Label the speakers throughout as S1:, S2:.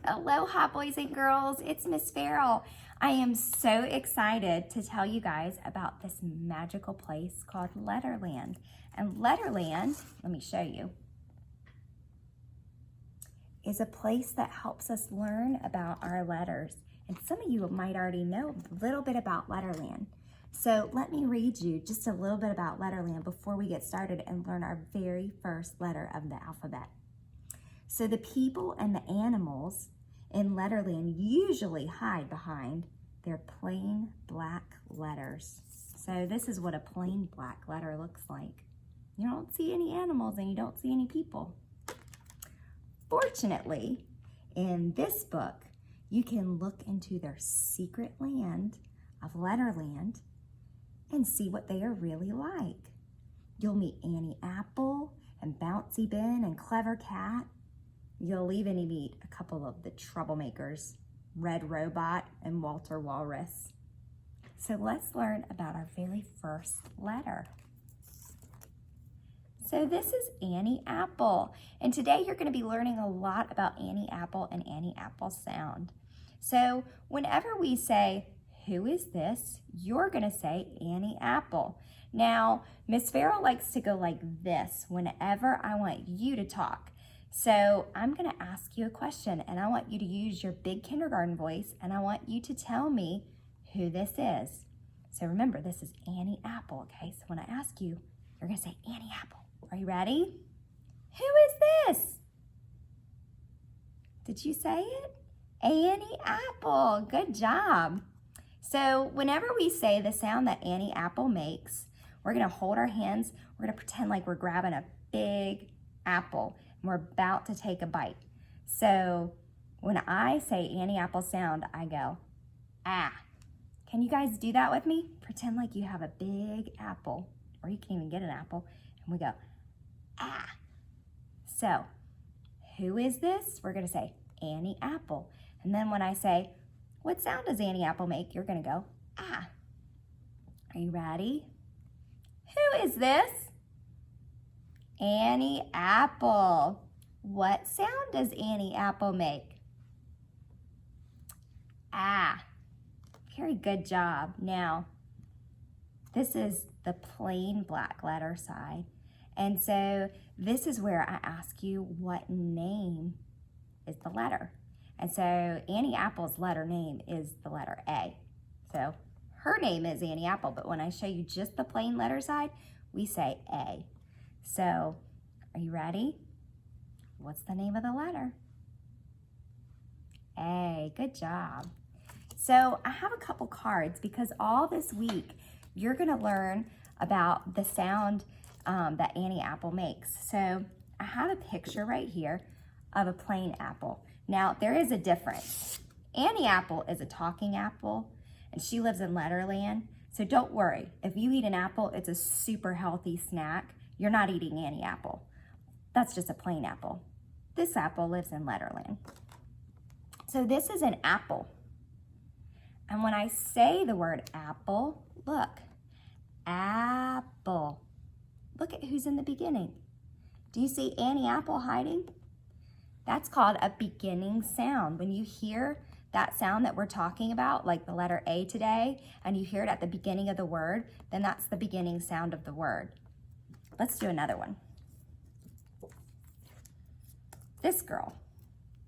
S1: Aloha, boys and girls. It's Miss Farrell. I am so excited to tell you guys about this magical place called Letterland. And Letterland, let me show you, is a place that helps us learn about our letters. And some of you might already know a little bit about Letterland. So let me read you just a little bit about Letterland before we get started and learn our very first letter of the alphabet. So the people and the animals in Letterland usually hide behind their plain black letters. So this is what a plain black letter looks like. You don't see any animals and you don't see any people. Fortunately, in this book, you can look into their secret land of Letterland and see what they are really like. You'll meet Annie Apple and Bouncy Ben and Clever Cat. You'll even meet a couple of the troublemakers, Red Robot and Walter Walrus. So let's learn about our very first letter. So this is Annie Apple, and today you're going to be learning a lot about Annie Apple and Annie Apple sound. So whenever we say, "Who is this?" you're going to say Annie Apple. Now, Miss Farrell likes to go like this whenever I want you to talk. So I'm going to ask you a question, and I want you to use your big kindergarten voice, and I want you to tell me who this is. So remember, this is Annie Apple, okay? So when I ask you, you're going to say Annie Apple. Are you ready? Who is this? Did you say it? Annie Apple. Good job. So whenever we say the sound that Annie Apple makes, we're going to hold our hands. We're going to pretend like we're grabbing a big apple. We're about to take a bite. So when I say Annie Apple sound, I go, ah. Can you guys do that with me? Pretend like you have a big apple, or you can even get an apple, and we go, ah. So who is this? We're gonna say Annie Apple. And then when I say, what sound does Annie Apple make? You're gonna go, ah. Are you ready? Who is this? Annie Apple. What sound does Annie Apple make? Ah. Very good job. Now, this is the plain black letter side. And so this is where I ask you what name is the letter. And so Annie Apple's letter name is the letter A. So her name is Annie Apple, but when I show you just the plain letter side, we say A. So, are you ready? What's the name of the letter? A. Good job. So I have a couple cards because all this week you're going to learn about the sound that Annie Apple makes. So I have a picture right here of a plain apple. Now there is a difference. Annie Apple is a talking apple and she lives in Letterland. So don't worry, if you eat an apple, it's a super healthy snack. You're not eating Annie Apple. That's just a plain apple. This apple lives in Letterland. So this is an apple. And when I say the word apple, look, apple. Look at who's in the beginning. Do you see Annie Apple hiding? That's called a beginning sound. When you hear that sound that we're talking about, like the letter A today, and you hear it at the beginning of the word, then that's the beginning sound of the word. Let's do another one. This girl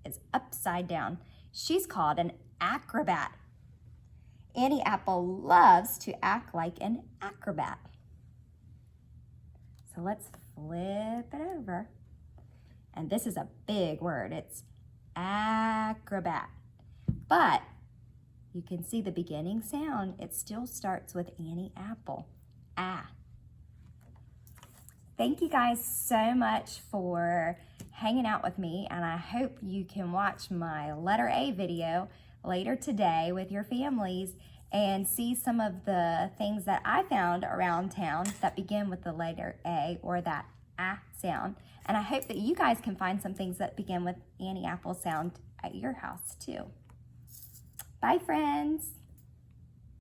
S1: is upside down. She's called an acrobat. Annie Apple loves to act like an acrobat. So let's flip it over. And this is a big word. It's acrobat. But you can see the beginning sound. It still starts with Annie Apple. Ah. Thank you guys so much for hanging out with me, and I hope you can watch my letter A video later today with your families and see some of the things that I found around town that begin with the letter A or that ah sound. And I hope that you guys can find some things that begin with Annie Apple sound at your house too. Bye, friends.